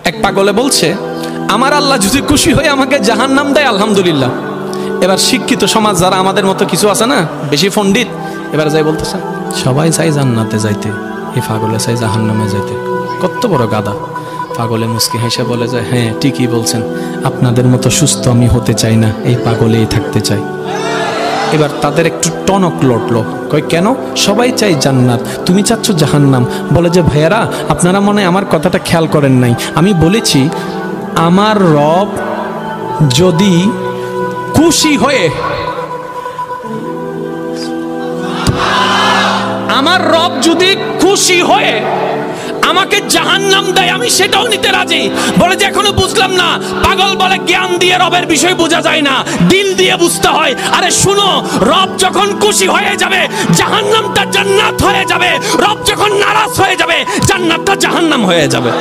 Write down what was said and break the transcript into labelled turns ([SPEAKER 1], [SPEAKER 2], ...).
[SPEAKER 1] এক পাগলে বলছে, আমার আল্লাহ যদি খুশি হয়ে আমাকে জাহান্নাম দেয় আলহামদুলিল্লাহ। এবার শিক্ষিত সমাজ যারা আমাদের মতো কিছু আছে না, বেশি পণ্ডিত, এবার যাই বলতেছে সবাই চাই জান্নাতে যাইতে, এই পাগলে চাই জাহান্নামে যাইতে। কত বড় গাদা। পাগলে মুস্কি হেসে বলে যায়, হ্যাঁ ঠিকই বলছেন, আপনাদের মতো সুস্থ আমি হতে চাই না, এই পাগলেই থাকতে চাই। এবার তাদের একটু টনক লটলো, কই কেন? সবাই চাই জান্নাত, তুমি চাচ্ছ জাহান্নাম। বলে যে ভাইয়ারা, আপনারা মনে হয় আমার কথাটা খেয়াল করেন নাই। আমি বলেছি আমার রব যদি খুশি হয়ে, আমার রব যদি খুশি হয়ে আমাকে জাহান্নাম দেয়, আমি সেটাও নিতে রাজি। বলে যে এখনো বুঝলাম না। পাগল বলে জ্ঞান দিয়ে রবের বিষয় বোঝা যায় না, দিল দিয়ে বুঝতে হয়। আরে শুনো, রব যখন খুশি হয়ে যাবে জাহান্নামটা জান্নাত হয়ে যাবে, রব যখন নারাজ হয়ে যাবে জান্নাতটা জাহান্নাম হয়ে যাবে।